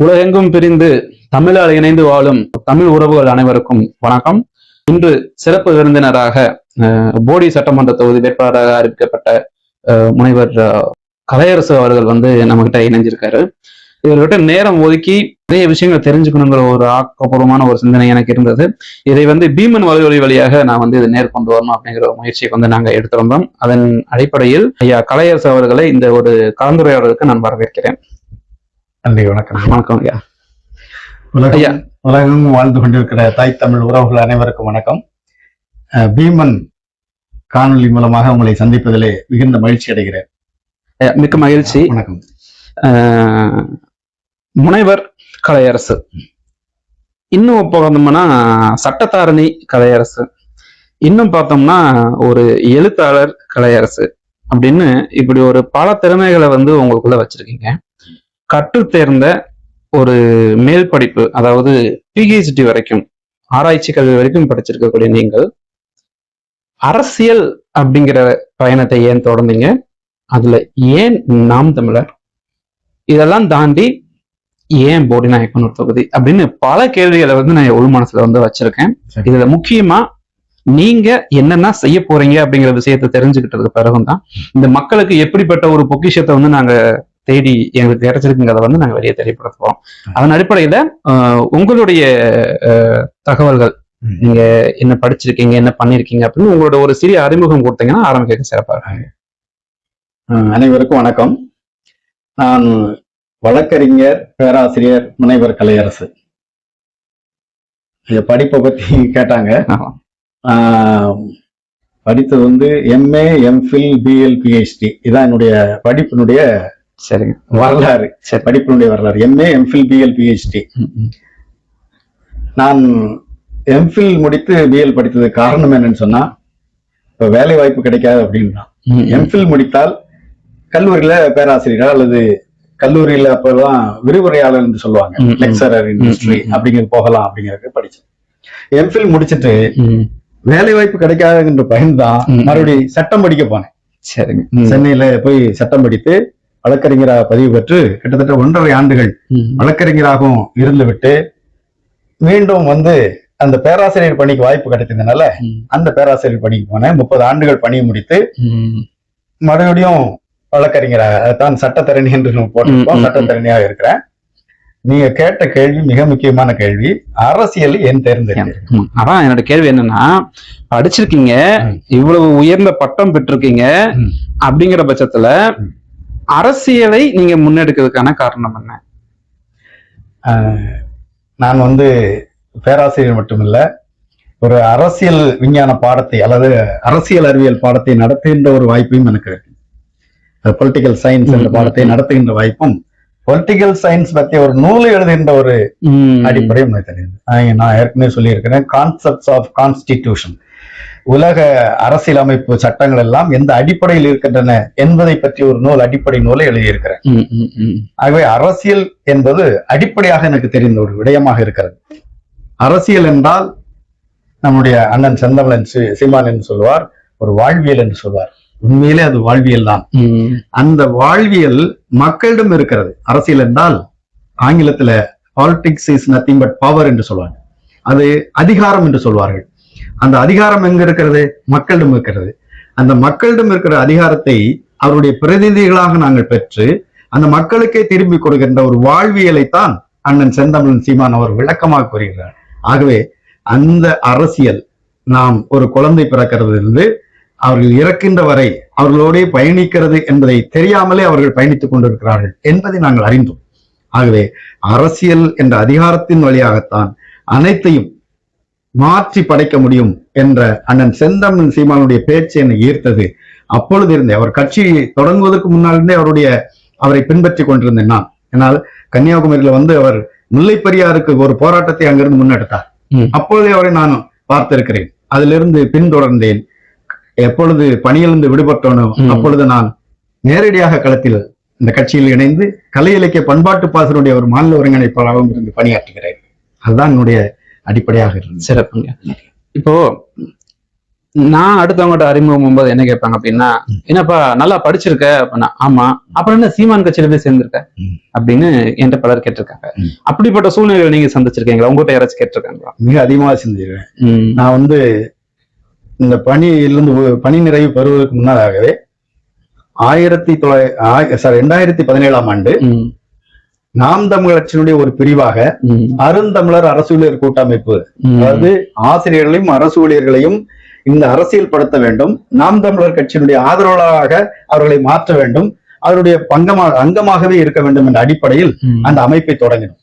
உலகெங்கும் பிரிந்து தமிழால் இணைந்து வாழும் தமிழ் உறவுகள் அனைவருக்கும் வணக்கம். இன்று சிறப்பு விருந்தினராக போடி சட்டமன்ற தொகுதி வேட்பாளராக அறிவிக்கப்பட்ட முனைவர் கலையரசு அவர்கள் நம்மகிட்ட இணைஞ்சிருக்காரு. இவர்கிட்ட நேரம் ஒதுக்கி நிறைய விஷயங்கள் தெரிஞ்சுக்கணுங்கிற ஒரு ஆக்கப்பூர்வமான ஒரு சிந்தனை எனக்கு இருந்தது. இதை பீமன் வலையொலி வழியாக நான் இதை நேர்கொண்டு வரணும் அப்படிங்கிற ஒரு முயற்சியை நாங்க எடுத்திருந்தோம். அதன் அடிப்படையில் ஐயா கலையரசு அவர்களை இந்த ஒரு கலந்துரையாடலுக்கு நான் வரவேற்கிறேன். நன்றி. வணக்கம். வணக்கம் ஐயா. உலகம் வாழ்ந்து கொண்டிருக்கிற தாய் தமிழ் உறவுகள் அனைவருக்கும் வணக்கம். பீமன் காணொலி மூலமாக உங்களை சந்திப்பதிலே மிகுந்த மகிழ்ச்சி அடைகிறேன். மிக்க மகிழ்ச்சி. வணக்கம். முனைவர் கலையரசு, இன்னும் பார்த்தோம்னா சட்டத்தாரணி கலையரசு, இன்னும் பார்த்தோம்னா ஒரு எழுத்தாளர் கலையரசு அப்படின்னு இப்படி ஒரு பல திறமைகளை உங்களுக்குள்ள வச்சிருக்கீங்க. கற்று தேர்ந்த ஒரு மேல் படிப்பு, அதாவது பிஹெச்டி வரைக்கும் ஆராய்ச்சி கல்வி வரைக்கும் படிச்சிருக்கக்கூடிய நீங்கள் அரசியல் அப்படிங்கிற பயணத்தை ஏன் தொடர்ந்தீங்க? அதுல ஏன் நாம் தமிழர், இதெல்லாம் தாண்டி ஏன் போடி நாயக்கனூர் தொகுதி அப்படின்னு பல கேள்விகளை நான் உள் மனசுல வச்சிருக்கேன். இதுல முக்கியமா நீங்க என்னென்ன செய்ய போறீங்க அப்படிங்கிற விஷயத்த தெரிஞ்சுக்கிட்டதுக்கு பிறகுதான் இந்த மக்களுக்கு எப்படிப்பட்ட ஒரு பொக்கிஷத்தை நாங்க தேடி எங்களுக்கு கிடைச்சிருக்குங்கிறத நாங்க வெளியே தெரியப்படுத்துவோம். அதன் அடிப்படையில உங்களுடைய தகவல்கள், நீங்க என்ன படிச்சிருக்கீங்க, என்ன பண்ணிருக்கீங்க அப்படின்னு உங்களோட ஒரு சிறிய அறிமுகம் கொடுத்தீங்கன்னா ஆரம்பிக்க சிறப்பா இருக்காங்க. அனைவருக்கும் வணக்கம். நான் வழக்கறிஞர், பேராசிரியர், முனைவர் கலையரசு. படிப்பை பத்தி கேட்டாங்க. படித்தது எம்ஏ, எம்ஃபில், பிஎல், பிஹெச்டி. இதான் என்னுடைய படிப்பினுடைய வரலாறு. படிப்பினுடைய வரலாறு எம்ஏ, எம்ஃபில், பிஎல், பிஹெச்டி. நான் எம்ஃபில் முடித்து பிஎல் படித்தது காரணம் என்னன்னு சொன்னா, இப்ப வேலை வாய்ப்பு கிடைக்காது அப்படின்னா எம்ஃபில் முடித்தால் கல்லூரியில பேராசிரியரா அல்லது கல்லூரியில அப்பெல்லாம் விரிவுரையாளர் என்று சொல்லுவாங்க, லெக்சரர் இன் ஹிஸ்டரி அப்படிங்கிறது போகலாம் அப்படிங்கிறது படிச்சேன். எம்ஃபில் முடிச்சுட்டு வேலை வாய்ப்பு கிடைக்காதுன்ற பயன்தான் மறுபடியும் சட்டம் படிக்க போனேன். சென்னையில போய் சட்டம் படித்து வழக்கறிஞராக பதிவு பெற்று கிட்டத்தட்ட 1.5 ஆண்டுகள் வழக்கறிஞராகவும் இருந்து விட்டு மீண்டும் அந்த பேராசிரியர் பணிக்கு வாய்ப்பு கிடைத்ததுனால அந்த பேராசிரியர் பணிக்கு போனேன். 30 ஆண்டுகள் பணியை முடித்து மறுபடியும் வழக்கறிஞராக தான் சட்டத்தரணி என்று போட்டிருப்போம், சட்டத்தரணியாக இருக்கிறேன். நீங்க கேட்ட கேள்வி மிக முக்கியமான கேள்வி, அரசியல் ஏன் தேர்ந்தெடுத்தீங்க? அதான் என்னோட கேள்வி. என்னன்னா, படிச்சிருக்கீங்க, இவ்வளவு உயர்ந்த பட்டம் பெற்றிருக்கீங்க, அப்படிங்கிற பட்சத்துல அரசியலை நீங்க முன்னெடுக்கிறதுக்கான காரணம் என்ன? நான் பேராசிரியர் மட்டுமில்ல, ஒரு அரசியல் விஞ்ஞான பாடத்தை அல்லது அரசியல் அறிவியல் பாடத்தை நடத்துகின்ற ஒரு வாய்ப்பையும் எனக்கு இருக்கு. பொலிட்டிக்கல் சயின்ஸ் என்ற பாடத்தை நடத்துகின்ற வாய்ப்பும், பொலிட்டிக்கல் சயின்ஸ் பத்தி ஒரு நூலை எழுதுகின்ற ஒரு அடிப்படையும் தெரியுது. நான் ஏற்கனவே சொல்லியிருக்கிறேன், கான்செப்ட்ஸ் ஆஃப் கான்ஸ்டிடியூஷன், உலக அரசியலமைப்பு சட்டங்கள் எல்லாம் எந்த அடிப்படையில் இருக்கின்றன என்பதை பற்றி ஒரு நூல், அடிப்படை நூலை எழுதியிருக்கிறேன். ஆகவே அரசியல் என்பது அடிப்படையாக எனக்கு தெரிந்த ஒரு விடயமாக இருக்கிறது. அரசியல் என்றால் நம்முடைய அண்ணன் செந்தமிழன் சீமான் என்று சொல்வார், ஒரு வாழ்வியல் என்று சொல்வார். உண்மையிலே அது வாழ்வியல் தான். அந்த வாழ்வியல் மக்களிடம் இருக்கிறது. அரசியல் என்றால் ஆங்கிலத்துல politics is nothing but power என்று சொல்வாங்க, அது அதிகாரம் என்று சொல்வார்கள். அந்த அதிகாரம் எங்க இருக்கிறது? மக்களிடம் இருக்கிறது. அந்த மக்களிடம் இருக்கிற அதிகாரத்தை அவருடைய பிரதிநிதிகளாக நாங்கள் பெற்று அந்த மக்களுக்கே திரும்பி கொடுக்கின்ற ஒரு வாழ்வியலைத்தான் அண்ணன் செந்தமிழன் சீமான் அவர் விளக்கமாக கூறுகிறார். ஆகவே அந்த அரசியல், நாம் ஒரு குழந்தை பிறக்கிறதிலிருந்து அவர்கள் இறக்கின்ற வரை அவர்களோடே பயணிக்கிறது என்பதை தெரியாமலே அவர்கள் பயணித்துக் கொண்டிருக்கிறார்கள் என்பதை நாங்கள் அறிந்தோம். ஆகவே அரசியல் என்ற அதிகாரத்தின் வழியாகத்தான் அனைத்தையும் மாற்றி படைக்க முடியும் என்ற அண்ணன் செந்தமிழன் சீமானுடைய பேச்சு என்னை ஈர்த்தது. அப்பொழுது இருந்தே, அவர் கட்சி தொடங்குவதற்கு முன்னால் இருந்தே அவரை பின்பற்றி கொண்டிருந்தேன் நான். என்னால் கன்னியாகுமரியில அவர் முல்லை பெரியாருக்கு ஒரு போராட்டத்தை அங்கிருந்து முன்னெடுத்தார். அப்பொழுதே அவரை நான் பார்த்திருக்கிறேன். அதிலிருந்து பின்தொடர்ந்தேன். எப்பொழுது பணியிலிருந்து விடுபட்டோனோ அப்பொழுது நான் நேரடியாக களத்தில் இந்த கட்சியில் இணைந்து கலை இலக்கிய பண்பாட்டு பாசனுடைய ஒரு மாநில ஒருங்கிணைப்பாளராகவும் இருந்து பணியாற்றுகிறேன். அதுதான் என்னுடைய அடிப்படையாக இருந்தது. சிறப்புங்க. இப்போ நான் அடுத்தவங்ககிட்ட அறிமுகம் போது என்ன கேட்பாங்க அப்படின்னா, என்னப்பா நல்லா படிச்சிருக்க அப்படின்னா, ஆமா அப்புறம் என்ன சீமான் கட்சியில போய் சேர்ந்திருக்க அப்படின்னு என்கிட்ட பலர் கேட்டிருக்காங்க. அப்படிப்பட்ட சூழ்நிலைகளை நீங்க சந்திச்சிருக்கீங்களா? உங்ககிட்ட யாராச்சும் கேட்டிருக்காங்களா? மிக அதிகமாக செஞ்சிருக்கேன். நான் வந்து இந்த பணி நிறைவு பெறுவதற்கு முன்னதாகவே 2017ஆம் ஆண்டு நாம் தமிழர் கட்சியினுடைய ஒரு பிரிவாக அருந்தமிழர் அரசு ஊழியர் கூட்டமைப்பு, அதாவது ஆசிரியர்களையும் அரசு ஊழியர்களையும் இந்த அரசியல் படுத்த வேண்டும், நாம் தமிழர் கட்சியினுடைய ஆதரவாளராக அவர்களை மாற்ற வேண்டும், அவருடைய அங்கமாகவே இருக்க வேண்டும் என்ற அடிப்படையில் அந்த அமைப்பை தொடங்கினோம்.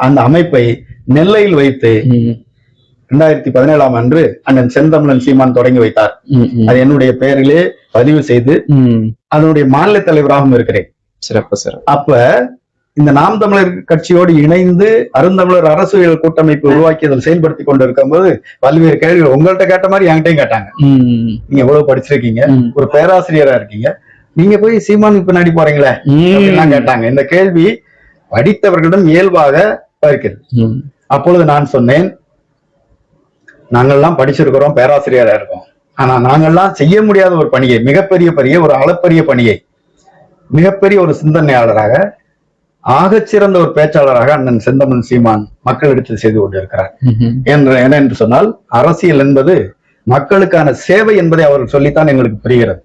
அந்த அமைப்பை நெல்லையில் வைத்து 2017ஆம் ஆண்டு அண்ணன் செந்தமிழன் சீமான் தொடங்கி வைத்தார். அது என்னுடைய பெயரிலே பதிவு செய்து அதனுடைய மாநில தலைவராகவும் இருக்கிறேன். சிறப்பு சிறப்பு. அப்ப இந்த நாம் தமிழர் கட்சியோடு இணைந்து அருந்தமிழர் அரசியல் கூட்டமைப்பு உருவாக்கி அதில் செயல்படுத்தி கொண்டு இருக்கும் போது பல்வேறு கேள்விகள் உங்கள்கிட்ட கேட்ட மாதிரி என்கிட்டயும் கேட்டாங்க. நீங்க எவ்வளவு படிச்சிருக்கீங்க, ஒரு பேராசிரியரா இருக்கீங்க, நீங்க போய் சீமானுக்கு பின்னாடி போறீங்களே அப்படின்லாம் கேட்டாங்க. இந்த கேள்வி படித்தவர்களிடம் இயல்பாக இருக்கிறது. அப்பொழுது நான் சொன்னேன், நாங்கள்லாம் படிச்சிருக்கிறோம், பேராசிரியரா இருக்கோம், ஆனா நாங்கள்லாம் செய்ய முடியாத ஒரு பணியை, மிகப்பெரிய ஒரு அளப்பரிய பணியை மிகப்பெரிய ஒரு சிந்தனையாளராக, ஆகச்சிறந்த ஒரு பேச்சாளராக அண்ணன் செந்தமிழன் சீமான் மக்களிடத்தில் செய்து கொண்டிருக்கிறார். என்ன என்று சொன்னால், அரசியல் என்பது மக்களுக்கான சேவை என்பதை அவர் சொல்லித்தான் எங்களுக்கு புரிகிறது.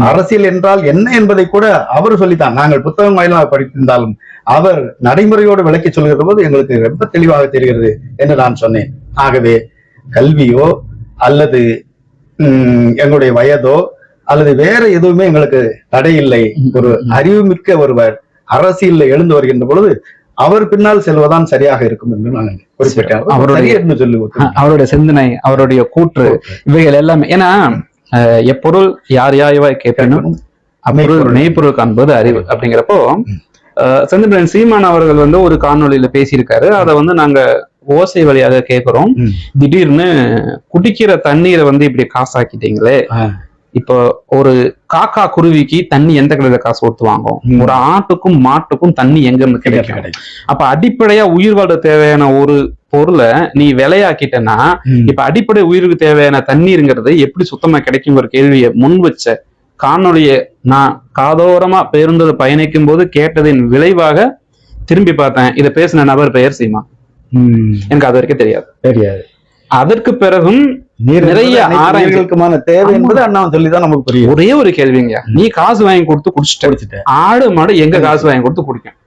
அரசியல் என்றால் என்ன என்பதை கூட அவர் சொல்லித்தான், நாங்கள் புத்தகம் வாயிலாக படித்திருந்தாலும் அவர் நடைமுறையோடு விளக்கி சொல்கிற போது எங்களுக்கு ரொம்ப தெளிவாக தெரிகிறது என்று நான் சொன்னேன். ஆகவே கல்வியோ அல்லது எங்களுடைய வயதோ அல்லது வேற எதுவுமே எங்களுக்கு தடை இல்லை. ஒரு அறிவுமிக்க ஒருவர் அரசியலில் எழுந்து வருகின்ற பொழுது அவர் பின்னால் செல்வதான் சரியாக இருக்கும் என்று நான் குறிப்பிட்டேன். அவருடைய சிந்தனை, அவருடைய கூற்று, இவைகள் எல்லாமே. ஏன்னா எப்பொருள் யார் யாய்வாய் கேட்பேனும் மெய்ப்பொருள் காண்பது அறிவு அப்படிங்கிறப்போ, செந்தமிழன் சீமான் அவர்கள் வந்து ஒரு காணொலியில பேசியிருக்காரு. அதை வந்து நாங்க ஓசை வழியாக கேட்கிறோம். திடீர்னு குடிக்கிற தண்ணீரை வந்து இப்படி காசாக்கிட்டீங்களே, இப்போ ஒரு காக்கா குருவிக்கு தண்ணி எந்த கடையில காசு கொடுத்து வாங்கும், ஒரு ஆட்டுக்கும் மாட்டுக்கும் தண்ணி எங்க இருந்து கிடைக்கும்? அப்ப அடிப்படையா உயிர் வாழ தேவையான ஒரு பொருளை நீ விலையாக்கிட்டனா, இப்ப அடிப்படை உயிருக்கு தேவையான தண்ணீருங்கிறது எப்படி சுத்தமா கிடைக்கும் ஒரு கேள்வியை முன் வச்ச காணொலியை நான் காதோரமா பேருந்தது பயணிக்கும் போது கேட்டதின் விளைவாக திரும்பி பார்த்தேன். இதை பேசின நபர் பெயர் சீமா. எனக்கு அது வரைக்கும் தெரியாது. அதற்கு பிறகும் நிறைய ஆராய்ச்சிகளுக்குமான தேவை என்பது அண்ணா சொல்லிதான் நமக்கு புரியும். ஒரே ஒரு கேள்விங்க, நீ காசு வாங்கி கொடுத்து குடிச்சிட்ட, ஆடு மாடு எங்க காசு வாங்கி கொடுத்து குடிக்கும்?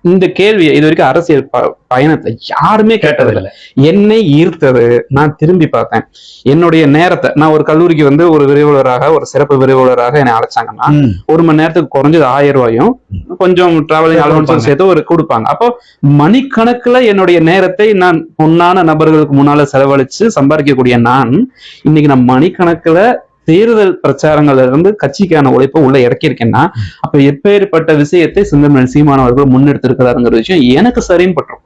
இந்த கேள்வியை இது வரைக்கும் அரசியல் பயணத்தை யாருமே கேட்டதில்லை. என்னை ஈர்த்தது, நான் திரும்பி பார்த்தேன். என்னுடைய நேரத்தை, நான் ஒரு கல்லூரிக்கு வந்து ஒரு விரிவுலராக, ஒரு சிறப்பு விரிவுலராக என்னை அழைச்சாங்கன்னா 1 மணி நேரத்துக்கு குறைஞ்சது 1000 ரூபாயும் கொஞ்சம் டிராவலிங் அலவன்ஸும் சேர்த்து ஒரு கொடுப்பாங்க. அப்போ மணிக்கணக்குல என்னுடைய நேரத்தை நான் பொன்னான நபர்களுக்கு முன்னால செலவழிச்சு சம்பாதிக்கக்கூடிய நான் இன்னைக்கு நான் மணிக்கணக்குல தேர்தல் பிரச்சாரங்கள்ல இருந்து கட்சிக்கான உழைப்பை உள்ள இறக்கியிருக்கேன்னா, அப்ப எப்பேற்பட்ட விஷயத்தை செந்தமிழன் சீமான் அவர்கள் முன்னெடுத்திருக்கிறாருங்கிற விஷயம் எனக்கு சரின்னு பற்றும்.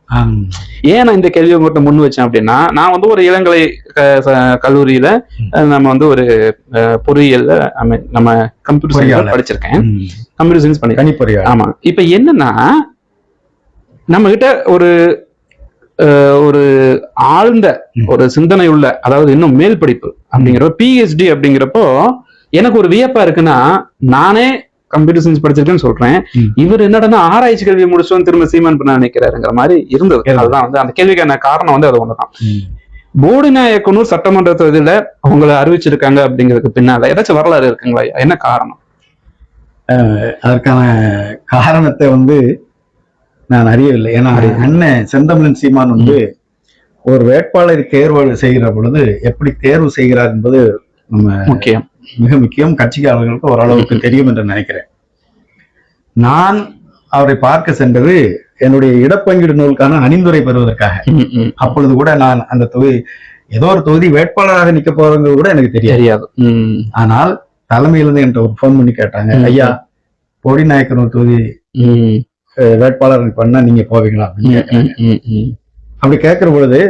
ஏன் நான் இந்த கேள்வியை உங்கள்கிட்ட முன் வச்சேன் அப்படின்னா, நான் வந்து ஒரு இளங்கலை கல்லூரியில நம்ம வந்து ஒரு பொறியியல்ல நம்ம கம்ப்யூட்டர் சயின்ஸ் படிச்சிருக்கேன். கம்ப்யூட்டர் சயின்ஸ் பண்ணி. ஆமா. இப்ப என்னன்னா, நம்ம கிட்ட ஒரு ஆழ்ந்த ஒரு சிந்தனை உள்ள, அதாவது இன்னும் மேல் படிப்பு அப்படிங்கிற PhD அப்படிங்கிறப்போ எனக்கு ஒரு வியப்பா இருக்குன்னா, நானே கம்ப்யூட்டர் சயின்ஸ் படிச்சிருக்கேன்னு சொல்றேன், இவர் என்னடா ஆராய்ச்சி கல்வியை முடிச்சோம் திரும்ப சீமான் பண்ண நினைக்கிறாருங்கிற மாதிரி இருந்தது. அதுதான் வந்து அந்த கேள்விக்கான காரணம் வந்து அது ஒண்ணுதான். போடிநாயக்கனூர் சட்டமன்ற தொகுதியில அவங்களை அறிவிச்சிருக்காங்க அப்படிங்கிறதுக்கு பின்னால ஏதாச்சும் வரலாறு இருக்குங்களா? என்ன காரணம்? அதற்கான காரணத்தை வந்து நான் அறியவில்லை. ஏன்னா அண்ணன் செந்தமிழன் சீமான் வந்து ஒரு வேட்பாளரை தேர்வு செய்கிற பொழுது எப்படி தேர்வு செய்கிறார் என்பது மிக முக்கியம். கட்சிக்காரர்களுக்கு ஓரளவுக்கு தெரியும் என்று நினைக்கிறேன். நான் அவரை பார்க்க சென்றது என்னுடைய இடப்பங்கீடு நூலுக்கான அணிந்துரை பெறுவதற்காக. அப்பொழுது கூட நான் அந்த தொகுதி, ஏதோ ஒரு தொகுதி வேட்பாளராக நிக்க போறது கூட எனக்கு தெரியாது. ஆனால் தலைமையிலிருந்து என்கிட்ட ஒரு போன் பண்ணி கேட்டாங்க, ஐயா போடிநாயக்கனூர் தொகுதி வேட்பாளர் பண்ணா நீங்க போவீங்களா அப்படின்னு கேட்டாங்க. அப்படி கேட்கிற பொழுது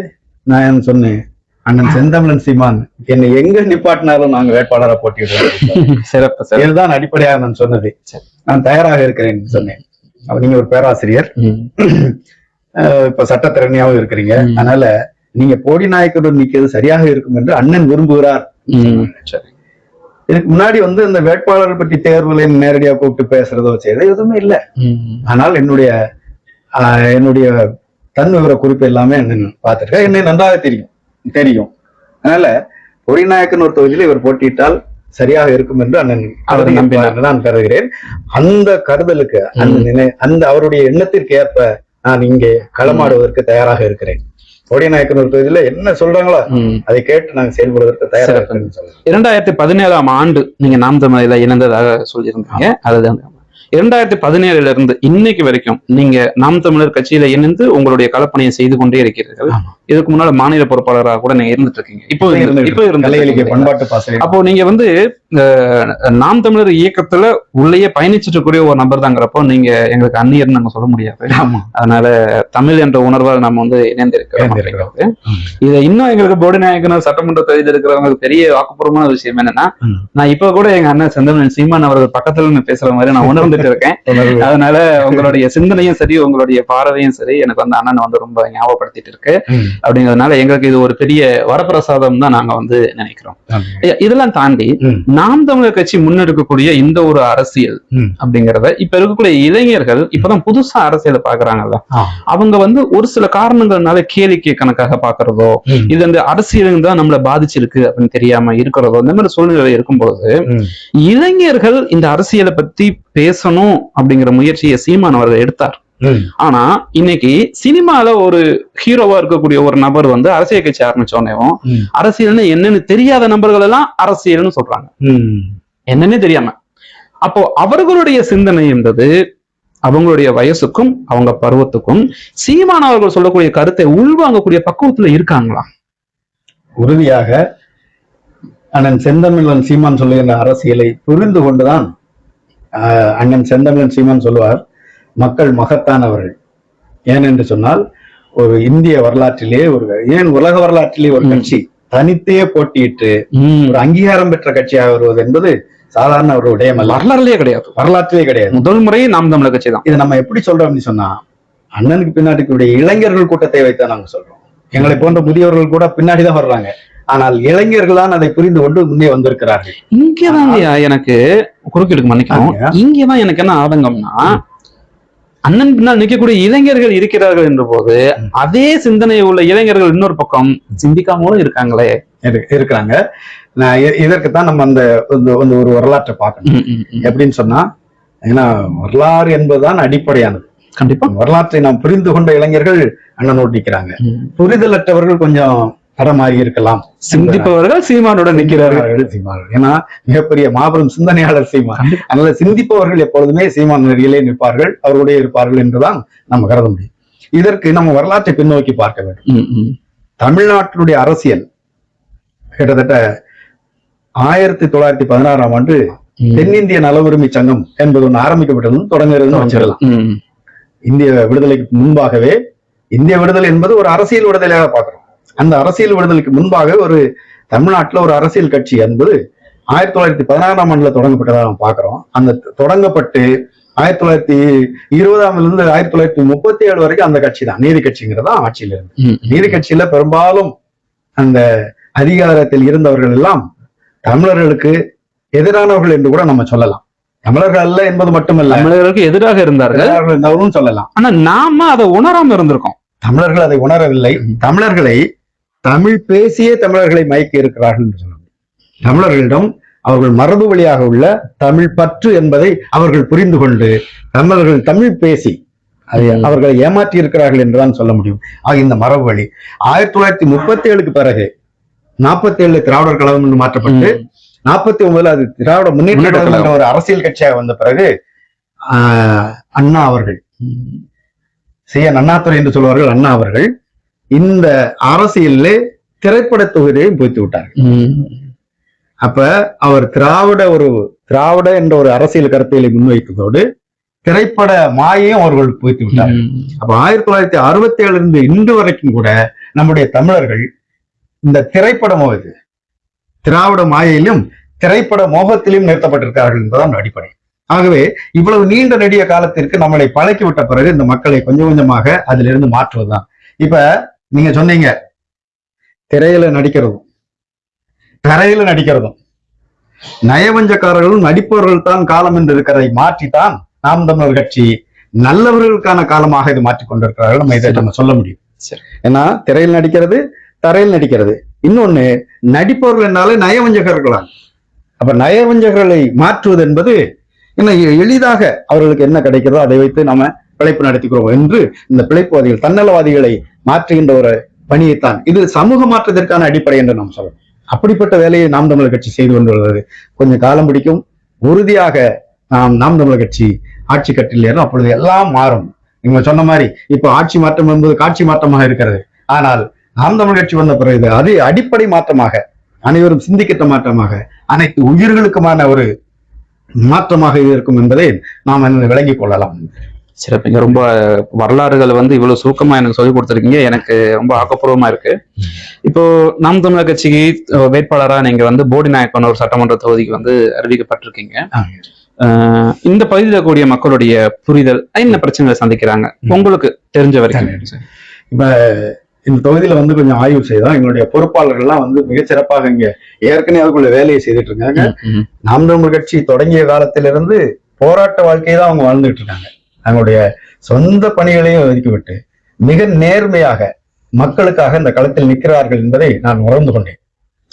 நான் சொன்னேன், அண்ணன் செந்தமிழன் சீமான் என்னை எங்க நிப்பாட்டினாலும் நாங்க வேட்பாளரை போட்டிடுவோம். இதுதான் அடிப்படையாக நான் சொன்னது. நான் தயாராக இருக்கிறேன் சொன்னேன். நீங்க ஒரு பேராசிரியர், இப்ப சட்டத்திறனியாவும் இருக்கிறீங்க, அதனால நீங்க போடிநாயக்கனூர் நிக்கிறது சரியாக இருக்கும் என்று அண்ணன் விரும்புகிறார் சரி. இதுக்கு முன்னாடி வந்து இந்த வேட்பாளர்கள் பற்றி தேர்வுகளை நேரடியா கூப்பிட்டு பேசுறதோ செய்யறது எதுவுமே இல்லை. ஆனால் என்னுடைய தன் விவர குறிப்பு எல்லாமே பார்த்திருக்கேன். என்னை நன்றாக தெரியும். அதனால பொடிநாயக்கன் ஒரு தொகுதியில் இவர் போட்டியிட்டால் சரியாக இருக்கும் என்று அண்ணன் நான் கருதுகிறேன். அந்த கருதலுக்கு அந்த அவருடைய எண்ணத்திற்கு ஏற்ப நான் இங்கே களமாடுவதற்கு தயாராக இருக்கிறேன். பொடிநாயக்கன் ஒரு தொகுதியில என்ன சொல்றாங்களோ அதை கேட்டு நாங்கள் செயல்படுவதற்கு தயாராக இருக்கிறேன். 2017ஆம் ஆண்டு நீங்க நாம் தமிழர்ல இணைந்ததாக சொல்லியிருந்தீங்க. அதுதான் 2017 இருந்து இன்னைக்கு வரைக்கும் நீங்க நாம் தமிழர் கட்சியில இணைந்து உங்களுடைய களப்பணியை செய்து கொண்டே இருக்கிறீர்கள். இதுக்கு முன்னால மாநில பொறுப்பாளராக கூட நீங்க இருந்துட்டு இருக்கீங்க. இப்போ பண்பாட்டு பாசறை. அப்போ நீங்க வந்து நாம் தமிழர் இயக்கத்துல உள்ளேயே பயணிச்சுட்டு இருக்கக்கூடிய ஒரு நபர் தாங்கிறப்போ நீங்க எங்களுக்கு அந்நியர்னு நாங்க சொல்ல முடியாது. அதனால தமிழ் என்ற உணர்வால் நம்ம வந்து இணைந்திருக்கிறோம். இதை இன்னும் எங்களுக்கு போடிநாயக்கன் சட்டமன்ற தொகுதியில் இருக்கிறவங்களுக்கு பெரிய ஆக்கப்பூர்வமான விஷயம் என்னன்னா, நான் இப்ப கூட எங்க அண்ணன் செந்தமிழன் சீமான் அவர்கள் பக்கத்துல பேசுற மாதிரி நான் உணர்ந்துட்டு இருக்கேன். அதனால உங்களுடைய சிந்தனையும் சரி, உங்களுடைய பார்வையும் சரி எனக்கு வந்து அண்ணன் வந்து ரொம்ப ஞாபகப்படுத்திட்டு இருக்கு. அப்படிங்கிறதுனால எங்களுக்கு இது ஒரு பெரிய வரப்பிரசாதம் தான் நாங்க வந்து நினைக்கிறோம். இதெல்லாம் தாண்டி நாம் தமிழர் கட்சி முன்னெடுக்கக்கூடிய இந்த ஒரு அரசியல் அப்படிங்கறத இப்ப இருக்கக்கூடிய இளைஞர்கள் இப்பதான் புதுசா அரசியலை பாக்குறாங்கல்ல, அவங்க வந்து ஒரு சில காரணங்கள்னால கேளிக்கை கணக்காக பாக்குறதோ, இது அந்த அரசியல் தான் நம்மளை பாதிச்சிருக்கு அப்படின்னு தெரியாம இருக்கிறதோ, இந்த மாதிரி சூழ்நிலை இருக்கும்போது இளைஞர்கள் இந்த அரசியலை பத்தி பேசணும் அப்படிங்கிற முயற்சியை சீமான் அவர்கள் எடுத்தார். ஆனா இன்னைக்கு சினிமால ஒரு ஹீரோவா இருக்கக்கூடிய ஒரு நபர் வந்து அரசியல் கட்சி ஆரம்பிச்சோடனேவும் அரசியல்னு என்னன்னு தெரியாத நபர்கள் எல்லாம் அரசியல்னு சொல்றாங்க, என்னன்னே தெரியாம. அப்போ அவர்களுடைய சிந்தனை என்பது அவங்களுடைய வயசுக்கும் அவங்க பருவத்துக்கும் சீமான் அவர்கள் சொல்லக்கூடிய கருத்தை உள்வாங்கக்கூடிய பக்குவத்துல இருக்காங்களா? உறுதியாக அண்ணன் செந்தமிழன் சீமான் சொல்லுகின்ற அரசியலை புரிந்து கொண்டுதான் அண்ணன் செந்தமிழன் சீமான் சொல்லுவார், மக்கள் மகத்தானவர்கள். ஏனென்று சொன்னால் ஒரு இந்திய வரலாற்றிலே ஏன் உலக வரலாற்றிலே ஒரு கட்சி தனித்தே போட்டியிட்டு ஒரு அங்கீகாரம் பெற்ற கட்சியாக வருவது என்பது சாதாரண ஒரு விடயம் அல்ல. வரலாற்றிலே கிடையாது. முதல் முறை நாம் தமிழர் கட்சி தான். இதை நம்ம எப்படி சொல்றோம் அப்படின்னு சொன்னா, அண்ணனுக்கு பின்னாடி இளைஞர்கள் கூட்டத்தை வைத்தான் நாங்க சொல்றோம். எங்களை போன்ற முதியவர்கள் கூட பின்னாடிதான் வர்றாங்க. ஆனால் இளைஞர்கள் தான் அதை புரிந்து கொண்டு முன்னே வந்திருக்கிறார்கள். இங்கதான் எனக்கு குறுக்கெடுக்க மன்னிக்கணும், இங்கதான் எனக்கு என்ன ஆதங்கம்னா, அண்ணன் பின்னால் நிற்கக்கூடிய இளைஞர்கள் இருக்கிறார்கள் என்ற போது அதே சிந்தனை உள்ள இளைஞர்கள் இன்னொரு பக்கம் சிந்திக்காமலும் இருக்காங்களே இருக்கிறாங்க. இதற்குத்தான் நம்ம அந்த ஒரு வரலாற்றை பார்க்கணும். எப்படின்னு சொன்னா, ஏன்னா வரலாறு என்பதுதான் அடிப்படையானது. கண்டிப்பா வரலாற்றை நாம் புரிந்து கொண்ட இளைஞர்கள் அண்ணனோடு நிற்கிறாங்க. புரிதலற்றவர்கள் கொஞ்சம் தடமாறி இருக்கலாம். சிந்திப்பவர்கள் சீமானுடன் நிற்கிறார்கள். ஏன்னா மிகப்பெரிய மாபெரும் சிந்தனையாளர் சீமான். அதனால சிந்திப்பவர்கள் எப்பொழுதுமே சீமான் நெறியிலே நிற்பார்கள், அவருடைய இருப்பார்கள் என்றுதான் நம்ம கருத முடியும். இதற்கு நம்ம வரலாற்றை பின்னோக்கி பார்க்க வேண்டும். தமிழ்நாட்டினுடைய அரசியல் கிட்டத்தட்ட 1916ஆம் ஆண்டு தென்னிந்திய நல உரிமை சங்கம் என்பது ஒன்று ஆரம்பிக்கப்பட்டதும் தொடங்குறதுன்னு வச்சுக்கலாம். இந்திய விடுதலைக்கு முன்பாகவே இந்திய விடுதலை என்பது ஒரு அரசியல் விடுதலையாக பார்க்கிறோம். அந்த அரசியல் விடுதலைக்கு முன்பாக ஒரு தமிழ்நாட்டில் ஒரு அரசியல் கட்சி என்பது 1916ஆம் ஆண்டுல தொடங்கப்பட்டதாக நம்ம பார்க்கிறோம். அந்த தொடங்கப்பட்டு 1920 1937 வரைக்கும் அந்த கட்சி தான் நீதி கட்சிங்கிறதா ஆட்சியில இருந்து. நீதி கட்சியில பெரும்பாலும் அந்த அதிகாரத்தில் இருந்தவர்கள் எல்லாம் தமிழர்களுக்கு எதிரானவர்கள் என்று கூட நம்ம சொல்லலாம். தமிழர்கள் அல்ல என்பது மட்டுமல்ல, தமிழர்களுக்கு எதிராக இருந்தார்கள் சொல்லலாம். ஆனா நாம அதை உணராம இருந்திருக்கோம். தமிழர்கள் அதை உணரவில்லை. தமிழ் பேசியே தமிழர்களை மயக்கி இருக்கிறார்கள் என்று சொல்ல முடியும். தமிழர்களிடம் அவர்கள் மரபு வழியாக உள்ள தமிழ் பற்று என்பதை அவர்கள் புரிந்து கொண்டு தமிழர்கள் தமிழ் பேசி அவர்களை ஏமாற்றி இருக்கிறார்கள் என்றுதான் சொல்ல முடியும். ஆக இந்த மரபு வழி 1937க்கு பிறகு 47 திராவிடர் கழகம் என்று மாற்றப்பட்டு 49 அது திராவிட முன்னேற்ற கழகம் ஒரு அரசியல் கட்சியாக வந்த பிறகு அண்ணா அவர்கள் அண்ணாதுரை என்று சொல்வார்கள், அண்ணா அவர்கள் இந்த அரசியலிலே திரைப்பட தொகுதியையும் பொய்த்து விட்டார்கள். அப்ப அவர் திராவிட என்ற ஒரு அரசியல் கருத்தியலை முன்வைத்ததோடு திரைப்பட மாயையும் அவர்கள் பொய்த்து விட்டார்கள். அப்ப 1967 இருந்து இன்று வரைக்கும் கூட நம்முடைய தமிழர்கள் இந்த திரைப்பட மோகத்து திராவிட மாயையிலும் திரைப்பட மோகத்திலும் நிறுத்தப்பட்டிருக்கிறார்கள் என்பதுதான் அடிப்படை. ஆகவே இவ்வளவு நீண்ட நெடிய காலத்திற்கு நம்மளை பழக்கி விட்ட பிறகு இந்த மக்களை கொஞ்சம் கொஞ்சமாக அதிலிருந்து மாற்றுவதுதான். இப்ப நீங்க சொன்னீங்க திரையில நடிக்கிறதும் தரையில நடிக்கிறதும், நயவஞ்சக்காரர்களும் நடிப்பவர்கள் தான் காலம் என்று இருக்கிறதை மாற்றித்தான் நாம் தமிழர் கட்சி நல்லவர்களுக்கான காலமாக இது மாற்றிக் கொண்டிருக்கிறார்கள். நம்ம இதை நம்ம சொல்ல முடியும். ஏன்னா திரையில் நடிக்கிறது, தரையில் நடிக்கிறது. இன்னொன்னு, நடிப்பவர்கள் என்னாலே நயவஞ்சகர்களா. அப்ப நயவஞ்சகர்களை மாற்றுவது என்பது என்ன, எளிதாக அவர்களுக்கு என்ன கிடைக்கிறதோ அதை வைத்து நாம பிழைப்பு நடத்திக்கிறோம் என்று இந்த பிழைப்புவாதிகள், தன்னலவாதிகளை மாற்றுகின்ற ஒரு பணியைத்தான் இது சமூக மாற்றத்திற்கான அடிப்படை என்று நாம் சொல்லலாம். அப்படிப்பட்ட வேலையை நாம் தமிழர் கட்சி செய்து கொண்டுள்ளது. கொஞ்சம் காலம் பிடிக்கும். உறுதியாக நாம் தமிழர் கட்சி ஆட்சி கட்டில் ஏறும். அப்பொழுது எல்லாம் மாறும். நீங்க சொன்ன மாதிரி இப்போ ஆட்சி மாற்றம் என்பது காட்சி மாற்றமாக இருக்கிறது. ஆனால் நாம் தமிழர் கட்சி வந்த பிறகு அது அடிப்படை மாற்றமாக, அனைவரும் சிந்திக்கின்ற மாற்றமாக, அனைத்து உயிர்களுக்குமான ஒரு மாற்றமாக இருக்கும் என்பதை நாம் விளங்கிக் கொள்ளலாம். சிறப்புங்க. ரொம்ப வரலாறுகள் இவ்வளவு சுருக்கமா எனக்கு சொல்லி கொடுத்துருக்கீங்க. எனக்கு ரொம்ப ஆக்கப்பூர்வமா இருக்கு. இப்போ நாம் தமிழர் கட்சிக்கு வேட்பாளரா நீங்க போடி நாயக்கன் ஒரு சட்டமன்ற தொகுதிக்கு அறிவிக்கப்பட்டிருக்கீங்க. இந்த பகுதியில் கூடிய மக்களுடைய புரிதல் என்ன பிரச்சனைகளை சந்திக்கிறாங்க உங்களுக்கு தெரிஞ்ச வரைக்கும்? இப்ப இந்த தொகுதியில கொஞ்சம் ஆய்வு செய்தோம். எங்களுடைய பொறுப்பாளர்கள்லாம் மிகச்சிறப்பாக இங்க ஏற்கனவே அதுக்குள்ள வேலையை செய்துட்டு இருக்காங்க. நாம் தமிழர் கட்சி தொடங்கிய காலத்திலிருந்து போராட்ட வாழ்க்கையை தான் அவங்க வாழ்ந்துட்டு இருக்காங்க. அவங்களுடைய சொந்த பணிகளையும் ஒதுக்கிவிட்டு மிக நேர்மையாக மக்களுக்காக இந்த களத்தில் நிற்கிறார்கள் என்பதை நான் உணர்ந்து கொண்டேன்.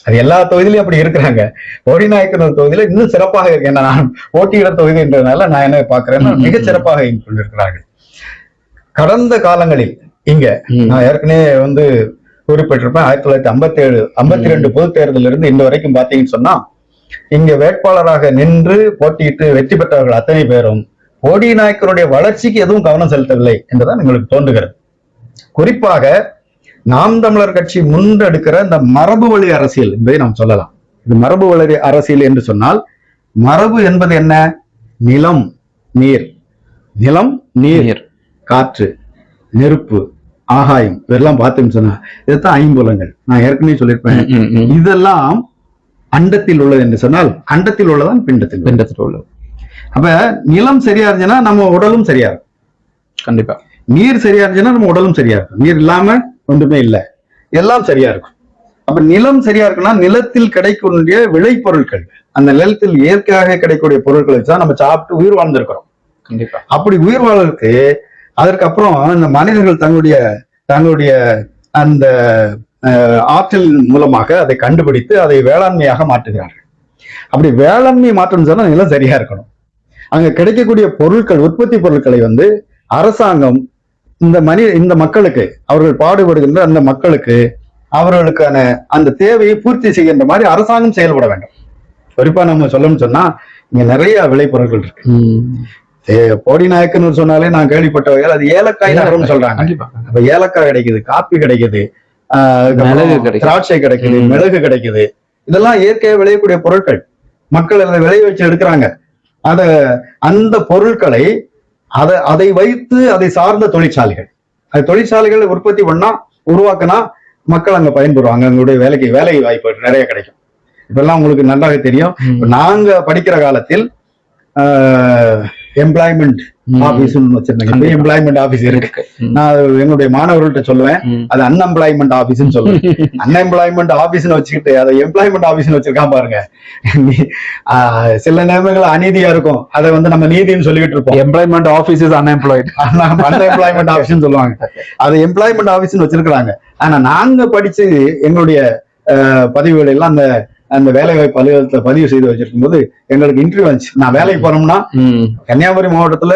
அது எல்லா தொகுதியிலும் அப்படி இருக்கிறாங்க. போடி நாயக்கன் தொகுதியில இன்னும் சிறப்பாக இருக்கு. ஏன்னா நான் போட்டியிட தொகுதி என்றதுனால நான் என்ன பாக்குறேன்னா மிகச் சிறப்பாக கொண்டிருக்கிறார்கள். கடந்த காலங்களில் இங்க நான் ஏற்கனவே குறிப்பிட்டிருப்பேன். 1952 பொது தேர்தலில் இருந்து இந்த வரைக்கும் பாத்தீங்கன்னு சொன்னா இங்க வேட்பாளராக நின்று போட்டியிட்டு வெற்றி பெற்றவர்கள் அத்தனை பேரும் போடி நாயக்கருடைய வளர்ச்சிக்கு எதுவும் கவனம் செலுத்தவில்லை என்றுதான் எங்களுக்கு தோன்றுகிறது. குறிப்பாக நாம் தமிழர் கட்சி முன்னெடுக்கிற இந்த மரபு வழி அரசியல் என்பதை நாம் சொல்லலாம். இது மரபு வழி அரசியல் என்று சொன்னால், மரபு என்பது என்ன? நிலம், நீர், நிலம், நீர், காற்று, நெருப்பு, ஆகாயம், இதெல்லாம் பார்த்தேன்னு சொன்னா இதுதான் ஐம்புலங்கள். நான் ஏற்கனவே சொல்லியிருப்பேன். இதெல்லாம் அண்டத்தில் உள்ளது என்று சொன்னால் அண்டத்தில் உள்ளதான் பிண்டத்தில் உள்ளது. அப்ப நிலம் சரியா இருந்துச்சுன்னா நம்ம உடலும் சரியா இருக்கும். கண்டிப்பா. நீர் சரியா இருந்துச்சுன்னா நம்ம உடலும் சரியா இருக்கும். நீர் இல்லாம ஒன்றுமே இல்லை, எல்லாம் சரியா இருக்கும். அப்ப நிலம் சரியா இருக்குன்னா நிலத்தில் கிடைக்கக்கூடிய விளைபொருட்கள், அந்த நிலத்தில் இயற்கையாக கிடைக்கக்கூடிய பொருட்களை தான் நம்ம சாப்பிட்டு உயிர் வாழ்ந்திருக்கிறோம். கண்டிப்பா. அப்படி உயிர் வாழ்றதுக்கு அதற்கப்புறம் இந்த மனிதர்கள் தங்களுடைய அந்த ஆற்றல் மூலமாக அதை கண்டுபிடித்து அதை வேளாண்மையாக மாற்றுகிறார்கள். அப்படி வேளாண்மை மாற்றம் சொன்னா நிலம் சரியா இருக்கணும். அங்க கிடைக்கக்கூடிய பொருட்கள், உற்பத்தி பொருட்களை அரசாங்கம் இந்த மக்களுக்கு, அவர்கள் பாடுபடுகின்ற அந்த மக்களுக்கு அவர்களுக்கான அந்த தேவையை பூர்த்தி செய்கின்ற மாதிரி அரசாங்கம் செயல்பட வேண்டும். குறிப்பா நம்ம சொல்லணும்னு சொன்னா இங்க நிறைய விளைபொருட்கள் இருக்கு. போடி நாயக்கன்னு சொன்னாலே நான் கேள்விப்பட்ட வகையில் அது ஏலக்காய் நகரம்னு சொல்றாங்க. அப்ப ஏலக்காய் கிடைக்குது, காப்பி கிடைக்குது, திராட்சை கிடைக்குது, மிளகு கிடைக்குது. இதெல்லாம் இயற்கையாக விளையக்கூடிய பொருட்கள். மக்கள் அதை விளைய வச்சு எடுக்கிறாங்க. அந்த பொருட்களை அதை வைத்து அதை சார்ந்த தொழிற்சாலைகள் உற்பத்தி பண்ணா உருவாக்குனா மக்கள் அங்க பயன்படுவாங்க. அங்களுடைய வேலை வாய்ப்பு நிறைய கிடைக்கும். இப்பெல்லாம் உங்களுக்கு நன்றாக தெரியும். நாங்க படிக்கிற காலத்தில் எம்ப்ளாய்மெண்ட் ஆபீஸ் வச்சிருந்தாங்க. எம்ப்ளாய்மெண்ட் ஆபீஸ் இருக்கு. நான் எங்களுடைய மாணவர்கள்ட்ட சொல்லுவேன், அது அன்எம்ப்ளாய்மெண்ட் ஆபீஸ்ன்னு சொல்லுவேன். அன்எம்ப்ளாய்மெண்ட் ஆபீஸ்ன்னு வச்சுக்கிட்டு அதை எம்ப்ளாய்மெண்ட் ஆபீஸ்ன்னு வச்சிருக்கான் பாருங்க. சில நேரங்கள் அநீதியா இருக்கும். அதை நம்ம நீதினு சொல்லிட்டு இருப்போம். Employment office is unemployed, unemployment ஆபீஸ்ன்னு சொல்லுவாங்க. அதை எம்ப்ளாய்மெண்ட் ஆபீஸ்ன்னு வச்சிருக்காங்க. ஆனா நாங்க படிச்சு எங்களுடைய பதிவுகள் எல்லாம் அந்த வேலை வாய்ப்பு அலுவலகத்துல பதிவு செய்து வச்சிருக்கும் போது எங்களுக்கு இன்டர்வியூ வந்துச்சு. நான் வேலைக்கு போனோம்னா கன்னியாகுமரி மாவட்டத்துல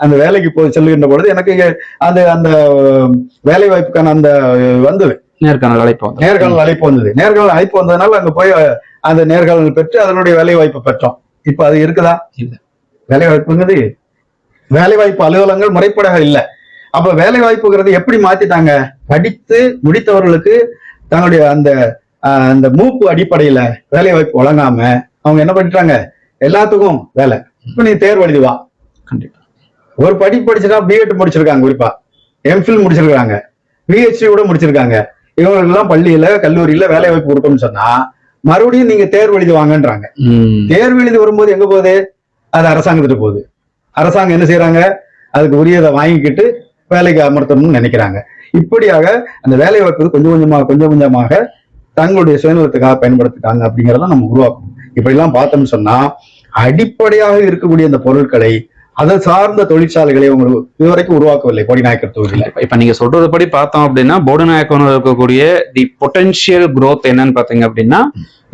அந்த வேலைக்கு போய் செல்லுகின்ற பொழுது எனக்கு அந்த வேலை வாய்ப்புக்கான அந்த வந்தது நேர்காணல் அழைப்பு வந்தது. நேர்காணல் அழைப்பு வந்ததுனால அங்க போய் அந்த நேர்காணல் பெற்று அதனுடைய வேலை வாய்ப்பு பெற்றோம். இப்ப அது இருக்குதா? இல்ல. வேலை வாய்ப்புங்கிறது வேலை வாய்ப்பு அலுவலகங்கள் முறைப்படாக இல்லை. அப்ப வேலை வாய்ப்புங்கிறது எப்படி மாத்திட்டாங்க? படித்து முடித்தவர்களுக்கு தங்களுடைய அந்த மூப்பு அடிப்படையில வேலை வாய்ப்பு வழங்காம அவங்க என்ன பண்ணிட்டாங்க? எல்லாத்துக்கும் வேலை. இப்ப நீ தேர்வு எழுதி வா. கண்டிப்பா. ஒரு படிச்சுட்டா பிஎட் முடிச்சிருக்காங்க, குறிப்பா எம்ஃபில் முடிச்சிருக்காங்க, பிஹெச்டி கூட முடிச்சிருக்காங்க. இவங்களுக்கு எல்லாம் பள்ளியில கல்லூரியில வேலை வாய்ப்பு கொடுக்கணும்னு சொன்னா மறுபடியும் நீங்க தேர்வு எழுதி வாங்கன்றாங்க. தேர்வு எழுதி வரும்போது எங்க போகுது? அது அரசாங்கத்துக்கு போகுது. அரசாங்கம் என்ன செய்யறாங்க? அதுக்கு உரியதை வாங்கிக்கிட்டு வேலைக்கு அமர்த்தணும்னு நினைக்கிறாங்க. இப்படியாக அந்த வேலை வாய்ப்பு கொஞ்சம் கொஞ்சமாக தங்களுடைய சுயநலத்துக்காக பயன்படுத்திட்டாங்க அப்படிங்கிறத நம்ம உருவாக்கணும். இப்படி எல்லாம் பார்த்தோம்னு சொன்னா அடிப்படையாக இருக்கக்கூடிய இந்த பொருட்களை அதை சார்ந்த தொழிற்சாலைகளை உங்களுக்கு இதுவரைக்கும் உருவாக்கவில்லை போடிநாயக்கர் தொகுதியில. இப்ப நீங்க சொல்றதுபடி பார்த்தோம் அப்படின்னா போடிநாயக்கனூர்ல இருக்கக்கூடிய தி பொட்டன்ஷியல் growth என்னன்னு பாத்தீங்க அப்படின்னா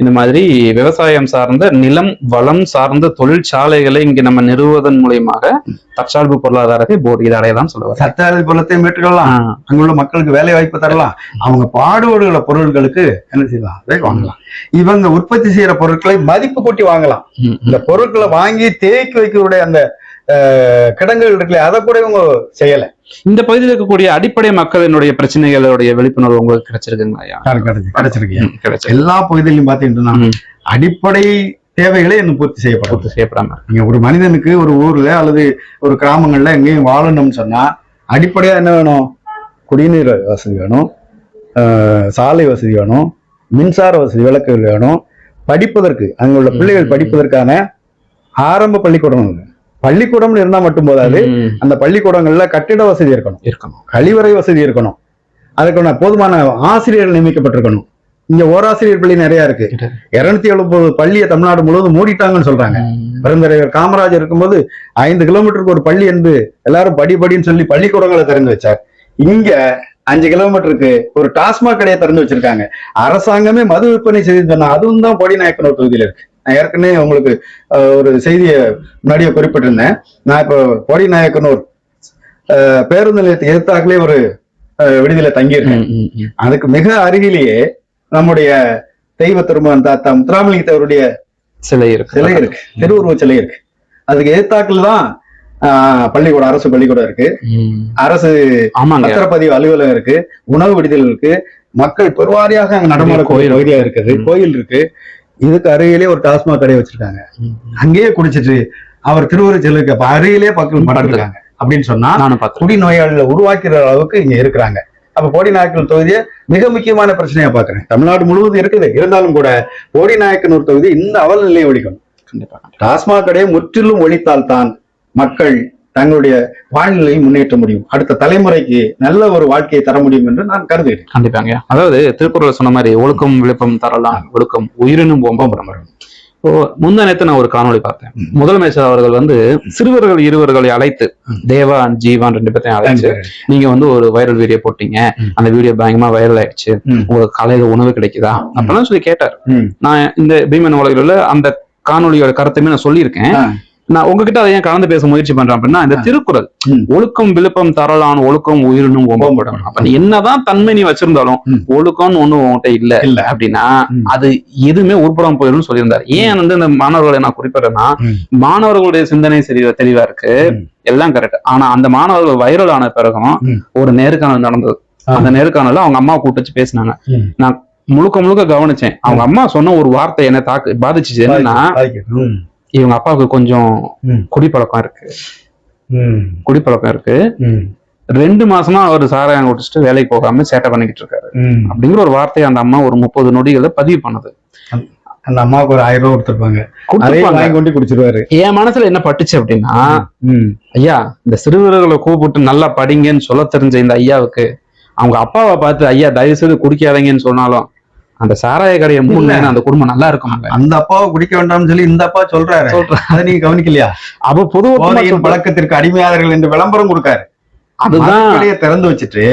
இந்த மாதிரி விவசாயம் சார்ந்த நிலம் வளம் சார்ந்த தொழிற்சாலைகளை இங்க நம்ம நிறுவுவதன் மூலியமாக தற்சார்பு பொருளாதாரத்தை போர்டு இதை அடையதான் சொல்லுவாங்க. சத்தாரி பொருளத்தை மீட்டுக்கலாம், அங்குள்ள மக்களுக்கு வேலை வாய்ப்பு தரலாம், அவங்க பாடுபடுகிற பொருட்களுக்கு என்ன செய்யலாம், அதை வாங்கலாம். இவங்க உற்பத்தி செய்யற பொருட்களை மதிப்பு கூட்டி வாங்கலாம். இந்த பொருட்களை வாங்கி தேக்கி வைக்கக்கூடிய அந்த கிடங்குகள் இருக்குல்ல, அதை கூட இவங்க செய்யல. இந்த பகுதியில் இருக்கக்கூடிய அடிப்படை மக்களினுடைய பிரச்சனைகளுடைய விழிப்புணர்வு உங்களுக்கு கிடைச்சிருக்குங்களா? கிடைச்சிருக்கு. எல்லா பகுதியிலும் பாத்தீங்கன்னா அடிப்படை தேவைகளே இன்னும் பூர்த்தி செய்யப்படாம. நீங்க ஒரு மனிதனுக்கு ஒரு ஊர்ல அல்லது ஒரு கிராமங்கள்ல எங்கேயும் வாழணும்னு சொன்னா அடிப்படையா என்ன வேணும்? குடிநீர் வசதி வேணும், சாலை வசதி வேணும், மின்சார வசதி, விளக்குகள் வேணும், படிப்பதற்கு அங்குள்ள பிள்ளைகள் படிப்பதற்கான ஆரம்ப பள்ளிக்கூடம்னு இருந்தா மட்டும் போதாது, அந்த பள்ளிக்கூடங்கள்ல கட்டிட வசதி இருக்கணும், கழிவறை வசதி இருக்கணும், அதுக்கான போதுமான ஆசிரியர்கள் நியமிக்கப்பட்டிருக்கணும். இங்க ஓராசிரியர் பள்ளி நிறைய இருக்கு. 270 பள்ளியை தமிழ்நாடு முழுவதும் மூடிட்டாங்கன்னு சொல்றாங்க. பெருந்தலைவர் காமராஜர் இருக்கும்போது 5 கிலோமீட்டருக்கு ஒரு பள்ளி என்று எல்லாரும் படின்னு சொல்லி பள்ளிக்கூடங்களை திறந்து வச்சார். இங்க 5 கிலோமீட்டருக்கு ஒரு டாஸ்மாக் கடையை திறந்து வச்சிருக்காங்க. அரசாங்கமே மது விற்பனை செய்து சொன்னா அதுவும் தான் போடிநாயக்கனூர் தொகுதியில இருக்கு. நான் ஏற்கனவே உங்களுக்கு ஒரு செய்தியை முன்னாடியே குறிப்பிட்டிருந்தேன். நான் இப்போ போடிநாயக்கனூர் பேருந்து நிலையத்தை எதிர்த்தாக்கலே ஒரு விடுதியில தங்கியிருக்கேன். அதுக்கு மிக அருகிலேயே நம்முடைய தெய்வ திருமகன் தாத்தா முத்துராமலிங்கத்தவருடைய சிலை இருக்கு, திருவுருவ சிலை இருக்கு. அதுக்கு எதிர்த்தாக்கில் தான் பள்ளிக்கூடம், அரசு பள்ளிக்கூடம் இருக்கு, அரசு பத்திரப்பதிவு அலுவலகம் இருக்கு, உணவு விடுதிகள் இருக்கு, மக்கள் பெருவாரியாக அங்க நடமாடக்கூடிய பகுதியா இருக்குது, கோயில் இருக்கு. இதுக்கு அருகிலே ஒரு டாஸ்மாக் கடை வச்சிருக்காங்க. அங்கேயே குடிச்சிட்டு அவர் திருவுருவ சிலைக்கு அருகிலே பக்கம் படுத்திருக்காங்க அப்படின்னு சொன்னா குடிநோயாளிகளை உருவாக்குற அளவுக்கு இங்க இருக்கிறாங்க. அப்ப போடிநாயக்கனூர் தொகுதியை மிக முக்கியமான பிரச்சனையா பாக்குறேன். தமிழ்நாடு முழுவதும் இருக்குது, இருந்தாலும் கூட போடிநாயக்கனூர் தொகுதி இந்த அவல நிலையை ஒழிக்கணும். டாஸ்மாக் கடையை முற்றிலும் ஒழித்தால் தான் மக்கள் தங்களுடைய வாழ்நிலையை முன்னேற்ற முடியும், அடுத்த தலைமுறைக்கு நல்ல ஒரு வாழ்க்கையை தர முடியும் என்று நான் கருதுகிறேன். கண்டிப்பாங்க. அதாவது திருக்குறள் சொன்ன மாதிரி ஒழுக்கம் விழுப்பம் தரலாம், ஒழுக்கம் உயிரினும் ஓம்பம் பிரமரும். இப்போ முந்தானத்து நான் ஒரு காணொளி பார்த்தேன். முதலமைச்சர் அவர்கள் சிறுவர்கள் இருவர்களை அழைத்து, தேவா அண்ட் ஜீவான் 2 பேர்த்தையும் அழைச்சு, நீங்க ஒரு வைரல் வீடியோ போட்டீங்க, அந்த வீடியோ பயங்கரமா வைரல் ஆயிடுச்சு, உங்களுக்கு காலையில உணவு கிடைக்குதா அப்படிலாம் சொல்லி கேட்டார். நான் இந்த பீமன் உலகில் அந்த காணொலியோட கருத்துமே நான் சொல்லியிருக்கேன். நான் உங்ககிட்ட அதை ஏன் கலந்து பேச முயற்சி பண்றேன் அப்படின்னா, இந்த திருக்குறள் ஒழுக்கம் விழுப்பம் தரலான், ஒழுக்கம் உயிரினும் ஓம்பப்படும். அப்ப நீ என்னதான் தன்மை நீ வச்சிருந்தாலும் ஒழுக்கம்னு ஒண்ணு உங்ககிட்ட இல்ல அப்படின்னா அது எதுவுமே உருப்படாம போயிடும் சொல்லியிருந்தாரு. ஏன் இந்த மாணவர்களை நான் குறிப்பிடுறேன்னா, மாணவர்களுடைய சிந்தனை தெளிவா இருக்கு, எல்லாம் கரெக்ட். ஆனா அந்த மாணவர்கள் வைரல் ஆன பிறகும் ஒரு நேர்காணல் நடந்தது. அந்த நேர்காணல அவங்க அம்மா கூப்பிட்டு வச்சு பேசினாங்க. நான் முழுக்க கவனிச்சேன். அவங்க அம்மா சொன்ன ஒரு வார்த்தை என்ன பாதிச்சுச்சு. என்னன்னா, இவங்க அப்பாவுக்கு கொஞ்சம் குடிப்பழக்கம் இருக்கு, 2 மாசமா அவர் சாராயம் குடிச்சிட்டு வேலைக்கு போகாம சேட்டை பண்ணிக்கிட்டு இருக்காரு அப்படிங்கிற ஒரு வார்த்தையை அந்த அம்மா ஒரு 30 நொடிகளை பதிவு பண்ணது. அந்த அம்மாவுக்கு ஒரு 1000 ரூபாய் கொடுத்துருப்பாங்க, குடிச்சிருவாரு. என் மனசுல என்ன பட்டுச்சு அப்படின்னா, ஐயா இந்த சிறுவர்களை கூப்பிட்டு நல்லா படிங்கன்னு சொல்ல தெரிஞ்ச இந்த ஐயாவுக்கு அவங்க அப்பாவை பார்த்து, ஐயா தயவு செய்து குடிக்காதீங்கன்னு சொன்னாலும் அந்த சாராய கடையை மூணு அந்த குடும்பம் நல்லா இருக்கும். அந்த அப்பாவை குடிக்க வேண்டாம்னு சொல்லி இந்த அப்பா சொல்றாரு, அதை நீங்க கவனிக்கலையா? அப்ப பொது பழக்கத்திற்கு அடிமையாளர்கள் என்று விளம்பரம் கொடுக்காரு. அதுதான் திறந்து வச்சுட்டு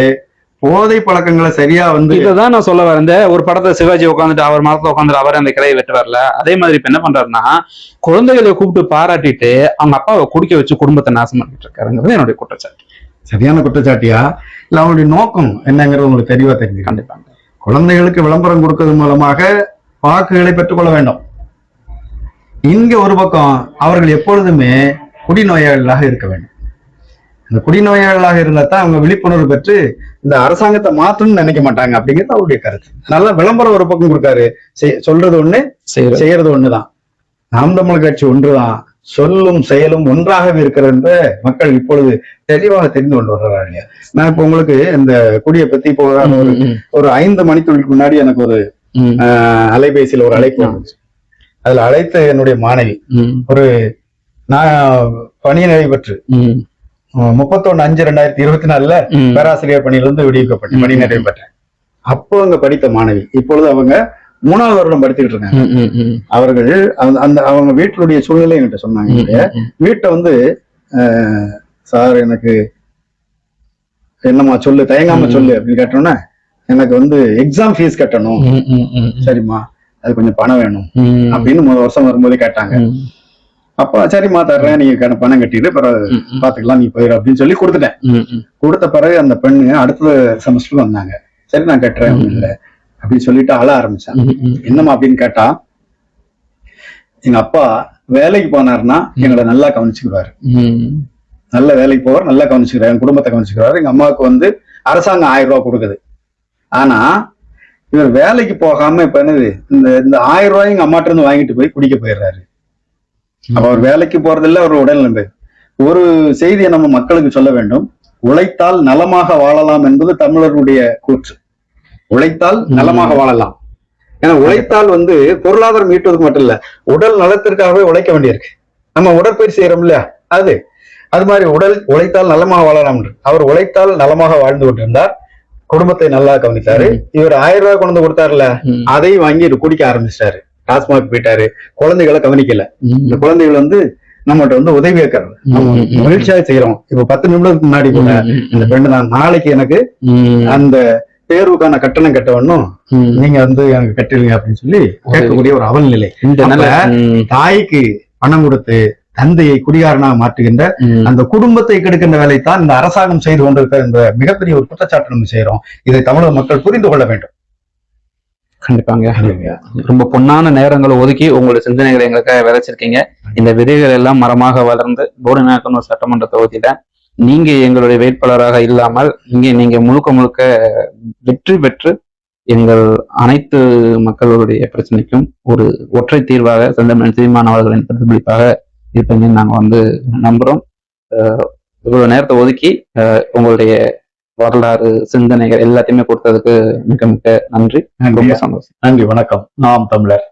போதை பழக்கங்களை சரியா இதான் நான் சொல்ல வரேன். ஒரு படத்தை சிவாஜி உட்காந்துட்டு அவர் மரத்துல உட்காந்துட்டு அவரே அந்த கிளையை வெட்டு வரல. அதே மாதிரி இப்ப என்ன பண்றாருன்னா, குழந்தைகளை கூப்பிட்டு பாராட்டிட்டு அவங்க அப்பாவை குடிக்க வச்சு குடும்பத்தை நாசம் பண்ணிட்டு இருக்காருங்கிறது என்னுடைய குற்றச்சாட்டு. சரியான குற்றச்சாட்டியா இல்ல அவங்களுடைய நோக்கம் என்னங்கிறது உங்களுக்கு தெளிவா தெரிஞ்சு? கண்டிப்பா குழந்தைகளுக்கு விளம்பரம் கொடுக்கிறது மூலமாக வாக்குகளை பெற்றுக்கொள்ள வேண்டும். இங்க ஒரு பக்கம் அவர்கள் எப்பொழுதுமே குடிநோயாளிகளாக இருக்க வேண்டும். இந்த குடிநோயாளிகளாக இருந்தா தான் அவங்க விழிப்புணர்வு பெற்று இந்த அரசாங்கத்தை மாற்றணும்னு நினைக்க மாட்டாங்க அப்படிங்கிறது அவருடைய கருத்து. நல்லா விளம்பரம் ஒரு பக்கம் கொடுக்காரு, சொல்றது ஒண்ணு செய்யறது ஒண்ணுதான். நாம் தமிழர் கட்சி ஒன்றுதான், சொல்லும் செயலும் ஒன்றாகவே இருக்கிறது மக்கள் இப்பொழுது தெளிவாக தெரிந்து கொண்டு வர்றாங்க. நான் இப்ப உங்களுக்கு இந்த குடியை பத்தி போகிற ஒரு 5 மணித்துளிக்கு முன்னாடி எனக்கு ஒரு அலைபேசியில ஒரு அழைப்பு வந்துச்சு. அதுல அழைத்த என்னுடைய மாணவி நான் பணி நிறைவு பெற்று 31/5/2024 பேராசிரியர் பணியிலிருந்து விடுவிக்கப்பட்டு பணி நிறைவு பெற்றேன். அப்போ அங்க படித்த மாணவி இப்பொழுது அவங்க 3வது வருடம் படித்துக்கிட்டு இருக்காங்க. அவர்கள் அந்த அவங்க வீட்டுடைய சூழ்நிலை என்கிட்ட சொன்னாங்க. வீட்டை வந்து சார் எனக்கு என்னம்மா சொல்லு, தயங்காம சொல்லு அப்படின்னு கேட்டோன்னே, எனக்கு வந்து எக்ஸாம் ஃபீஸ் கட்டணும். சரிம்மா, அது கொஞ்சம் பணம் வேணும் அப்படின்னு 1 வருஷம் வரும்போது கேட்டாங்க. அப்ப சரிம்மா தர்றேன், நீங்க பணம் கட்டிட்டு பிறகு பாத்துக்கலாம், நீ போயிரு அப்படின்னு சொல்லி கொடுத்துட்டேன். கொடுத்த பிறகு அந்த பெண்ணு அடுத்த செமஸ்டர் வந்தாங்க. சரி நான் கட்டுறேன் இல்ல அப்படின்னு சொல்லிட்டு அழ ஆரம்பிச்சேன். என்னம்மா அப்படின்னு கேட்டா, எங்க அப்பா வேலைக்கு போனாருன்னா எங்களை நல்லா கவனிச்சுக்குவாரு, நல்ல வேலைக்கு போவார், நல்லா கவனிச்சுக்கிறாரு, என் குடும்பத்தை கவனிச்சுக்கிறாரு. எங்க அம்மாவுக்கு வந்து அரசாங்கம் 1000 ரூபாய் கொடுக்குது. ஆனா இவர் வேலைக்கு போகாம இப்ப என்னது இந்த 1000 ரூபாய் எங்க அம்மாட்ட இருந்து வாங்கிட்டு போய் குடிக்க போயிடுறாரு. அப்ப அவர் வேலைக்கு போறதில்ல, அவர் உடல்நிலை. ஒரு செய்தியை நம்ம மக்களுக்கு சொல்ல வேண்டும். உழைத்தால் நலமாக வாழலாம் என்பது தமிழருடைய கூற்று. உழைத்தால் நலமாக வாழலாம். ஏன்னா உழைத்தால் வந்து பொருளாதாரம் ஈட்டுவதற்கு மட்டும் இல்ல, உடல் நலத்திற்காகவே உழைக்க வேண்டியிருக்கு. நம்ம உடற்பயிற்சி செய்யறோம் இல்லையா, அது மாதிரி உழைத்தால் நலமாக வாழலாம். அவர் உழைத்தால் நலமாக வாழ்ந்து கொண்டிருந்தார், குடும்பத்தை நல்லா கவனித்தாரு. இவர் 1000 ரூபாய் கொண்டு வந்து கொடுத்தாருல, அதையும் வாங்கி குடிக்க ஆரம்பிச்சிட்டாரு. டாஸ்மாக் போயிட்டாரு, குழந்தைகளை கவனிக்கல. இந்த குழந்தைகள் வந்து நம்மகிட்ட வந்து உதவி கேட்கறது, மகிழ்ச்சியாக செய்யறோம். இப்ப 10 நிமிடத்துக்கு முன்னாடி கூட இந்த பெண்ணு நான் நாளைக்கு எனக்கு அந்த தேர்வுக்கான கட்டணம் கட்டணும், நீங்க வந்து எனக்கு கட்டிடுங்க அப்படின்னு சொல்லி கேட்கக்கூடிய ஒரு அவல் நிலை. தாய்க்கு பணம் கொடுத்து தந்தையை குடிகாரனாக மாற்றுகின்ற அந்த குடும்பத்தை கெடுக்கின்ற வேலைத்தான் இந்த அரசாங்கம் செய்து கொண்டிருக்கிற இந்த மிகப்பெரிய ஒரு குற்றச்சாட்டு நம்ம செய்யறோம். இதை தமிழக மக்கள் புரிந்து கொள்ள வேண்டும். கண்டிப்பாங்க. ரொம்ப பொன்னான நேரங்களை ஒதுக்கி உங்களுடைய சிந்தனைகளை எங்களுக்காக விதைச்சிருக்கீங்க. இந்த விதைகள் எல்லாம் மரமாக வளர்ந்து போடிநாயக்கனூர் சட்டமன்ற தொகுதியில நீங்க எங்களுடைய வேட்பாளராக இல்லாமல் இங்கே நீங்க முழுக்க வெற்றி பெற்று எங்கள் அனைத்து மக்களுடைய பிரச்சனைக்கும் ஒரு ஒற்றை தீர்வாக செந்தமிழன் சீமான் அவர்களின் பிரதிபலிப்பாக இருப்பீங்கன்னு நாங்க வந்து நம்புறோம். இவ்வளவு நேரத்தை ஒதுக்கி உங்களுடைய வரலாறு சிந்தனைகள் எல்லாத்தையுமே கொடுத்ததுக்கு மிக மிக நன்றி. ரொம்ப சந்தோஷம். நன்றி, வணக்கம். நாம் தமிழர்.